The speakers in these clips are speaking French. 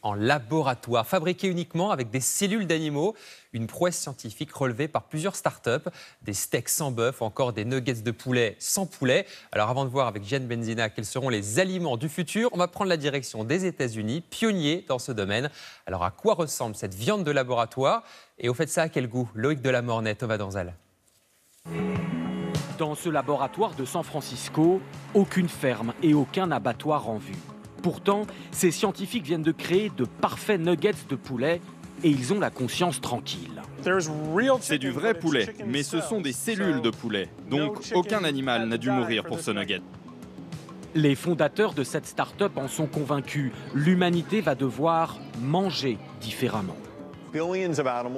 En laboratoire, fabriqué uniquement avec des cellules d'animaux, une prouesse scientifique relevée par plusieurs startups, des steaks sans bœuf, encore des nuggets de poulet sans poulet. Alors avant de voir avec Gian Benzina quels seront les aliments du futur, on va prendre la direction des États-Unis, pionnier dans ce domaine. Alors à quoi ressemble cette viande de laboratoire et au fait ça à quel goût? Loïc Delamornay, Thomas Danzal. Dans ce laboratoire de San Francisco, aucune ferme et aucun abattoir en vue. Pourtant, ces scientifiques viennent de créer de parfaits nuggets de poulet et ils ont la conscience tranquille. C'est du vrai poulet, mais ce sont des cellules de poulet. Donc aucun animal n'a dû mourir pour ce nugget. Les fondateurs de cette start-up en sont convaincus. L'humanité va devoir manger différemment.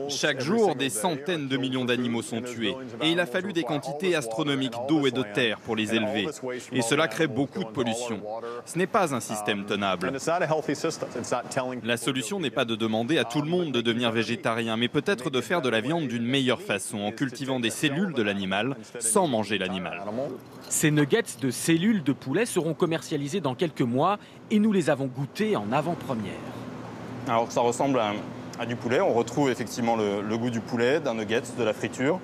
Chaque jour, des centaines de millions d'animaux sont tués. Et il a fallu des quantités astronomiques d'eau et de terre pour les élever. Et cela crée beaucoup de pollution. Ce n'est pas un système tenable. La solution n'est pas de demander à tout le monde de devenir végétarien, mais peut-être de faire de la viande d'une meilleure façon, en cultivant des cellules de l'animal, sans manger l'animal. Ces nuggets de cellules de poulet seront commercialisés dans quelques mois et nous les avons goûtés en avant-première. Alors ça ressemble à du poulet, on retrouve effectivement le goût du poulet, d'un nugget, de la friture.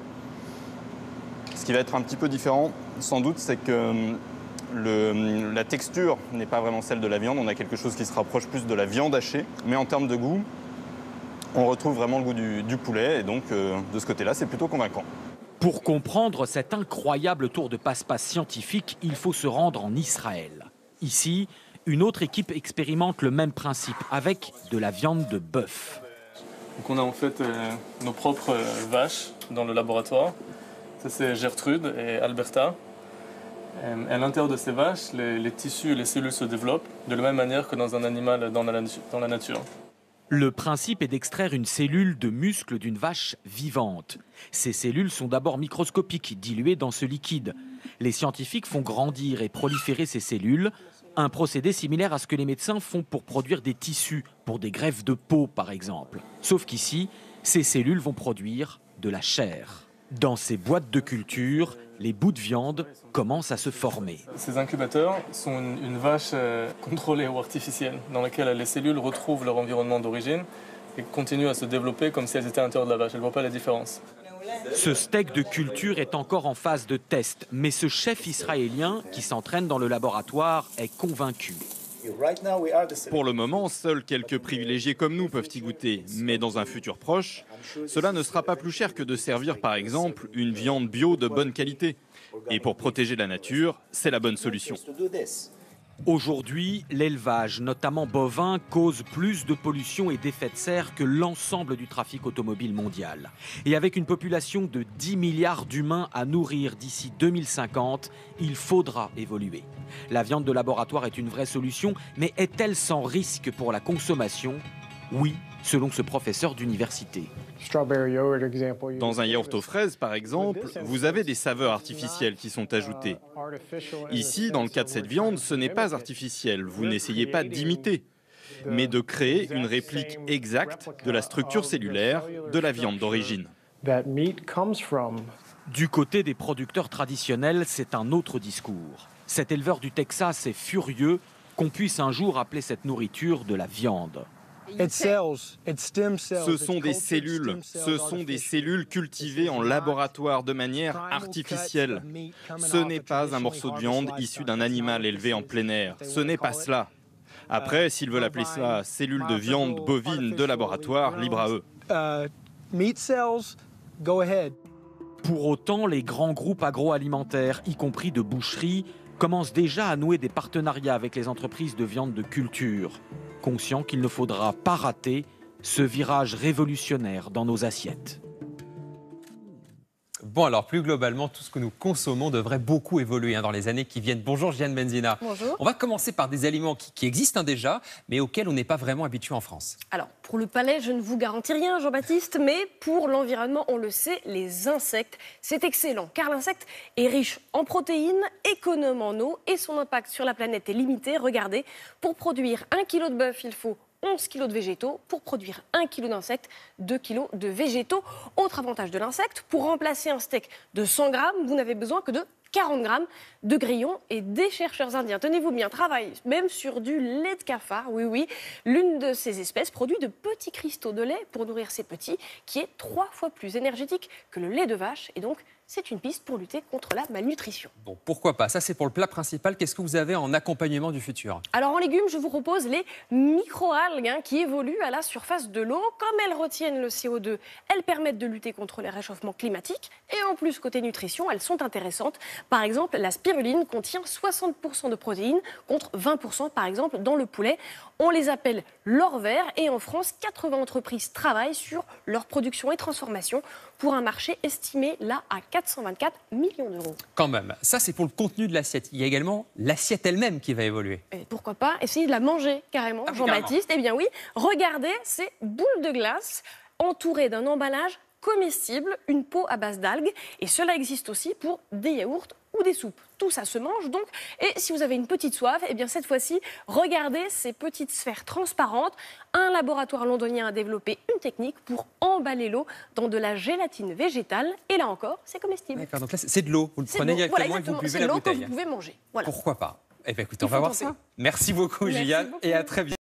Ce qui va être un petit peu différent, sans doute, c'est que la texture n'est pas vraiment celle de la viande. On a quelque chose qui se rapproche plus de la viande hachée. Mais en termes de goût, on retrouve vraiment le goût du poulet. Et donc, de ce côté-là, c'est plutôt convaincant. Pour comprendre cet incroyable tour de passe-passe scientifique, il faut se rendre en Israël. Ici, une autre équipe expérimente le même principe avec de la viande de bœuf. Donc on a en fait nos propres vaches dans le laboratoire. Ça c'est Gertrude et Alberta. À l'intérieur de ces vaches, les tissus et les cellules se développent de la même manière que dans un animal dans la nature. Le principe est d'extraire une cellule de muscle d'une vache vivante. Ces cellules sont d'abord microscopiques, diluées dans ce liquide. Les scientifiques font grandir et proliférer ces cellules. Un procédé similaire à ce que les médecins font pour produire des tissus, pour des greffes de peau par exemple. Sauf qu'ici, ces cellules vont produire de la chair. Dans ces boîtes de culture, les bouts de viande commencent à se former. Ces incubateurs sont une vache contrôlée ou artificielle, dans laquelle les cellules retrouvent leur environnement d'origine et continuent à se développer comme si elles étaient à l'intérieur de la vache. Elles ne voient pas la différence. Ce steak de culture est encore en phase de test, mais ce chef israélien qui s'entraîne dans le laboratoire est convaincu. Pour le moment, seuls quelques privilégiés comme nous peuvent y goûter. Mais dans un futur proche, cela ne sera pas plus cher que de servir par exemple une viande bio de bonne qualité. Et pour protéger la nature, c'est la bonne solution. Aujourd'hui, l'élevage, notamment bovin, cause plus de pollution et d'effets de serre que l'ensemble du trafic automobile mondial. Et avec une population de 10 milliards d'humains à nourrir d'ici 2050, il faudra évoluer. La viande de laboratoire est une vraie solution, mais est-elle sans risque pour la consommation? Oui, selon ce professeur d'université. Dans un yaourt aux fraises, par exemple, vous avez des saveurs artificielles qui sont ajoutées. Ici, dans le cas de cette viande, ce n'est pas artificiel. Vous n'essayez pas d'imiter, mais de créer une réplique exacte de la structure cellulaire de la viande d'origine. Du côté des producteurs traditionnels, c'est un autre discours. Cet éleveur du Texas est furieux qu'on puisse un jour appeler cette nourriture de la viande. Ce sont des cellules cultivées en laboratoire de manière artificielle. Ce n'est pas un morceau de viande issu d'un animal élevé en plein air. Ce n'est pas cela. Après, s'ils veulent appeler ça cellules de viande bovine de laboratoire, libre à eux. Pour autant, les grands groupes agroalimentaires, y compris de boucherie, commencent déjà à nouer des partenariats avec les entreprises de viande de culture, conscients qu'il ne faudra pas rater ce virage révolutionnaire dans nos assiettes. Bon, alors plus globalement, tout ce que nous consommons devrait beaucoup évoluer dans les années qui viennent. Bonjour Gian Benzina. Bonjour. On va commencer par des aliments qui existent déjà, mais auxquels on n'est pas vraiment habitué en France. Alors, pour le palais, je ne vous garantis rien, Jean-Baptiste, mais pour l'environnement, on le sait, les insectes, c'est excellent, car l'insecte est riche en protéines, économe en eau, et son impact sur la planète est limité. Regardez, pour produire 1 kg de bœuf, il faut 11 kg de végétaux. Pour produire 1 kg d'insectes, 2 kg de végétaux. Autre avantage de l'insecte, pour remplacer un steak de 100 grammes, vous n'avez besoin que de 40 grammes de grillons, et des chercheurs indiens, tenez-vous bien, travaillent même sur du lait de cafard. Oui, oui, l'une de ces espèces produit de petits cristaux de lait pour nourrir ses petits, qui est 3 fois plus énergétique que le lait de vache, et donc c'est une piste pour lutter contre la malnutrition. Bon, pourquoi pas? Ça, c'est pour le plat principal. Qu'est-ce que vous avez en accompagnement du futur? Alors en légumes, je vous propose les microalgues qui évoluent à la surface de l'eau. Comme elles retiennent le CO2, elles permettent de lutter contre les réchauffements climatiques. Et en plus, côté nutrition, elles sont intéressantes. Par exemple, la spiruline contient 60% de protéines contre 20% par exemple dans le poulet. On les appelle l'or vert, et en France, 80 entreprises travaillent sur leur production et transformation pour un marché estimé là à 424 millions d'euros. Quand même, ça c'est pour le contenu de l'assiette. Il y a également l'assiette elle-même qui va évoluer. Et pourquoi pas essayer de la manger carrément, Jean-Baptiste? Eh bien oui, regardez ces boules de glace entourées d'un emballage comestible, une peau à base d'algues, et cela existe aussi pour des yaourts ou des soupes. Tout ça se mange donc, et si vous avez une petite soif, eh bien cette fois-ci, regardez ces petites sphères transparentes. Un laboratoire londonien a développé une technique pour emballer l'eau dans de la gélatine végétale, et là encore, c'est comestible. D'accord, donc là c'est de l'eau, vous le prenez directement et vous buvez la bouteille. C'est l'eau que vous pouvez manger. Voilà. Pourquoi pas? Eh bien écoutez, on va voir ça. Merci beaucoup, Juliane, et à très vite.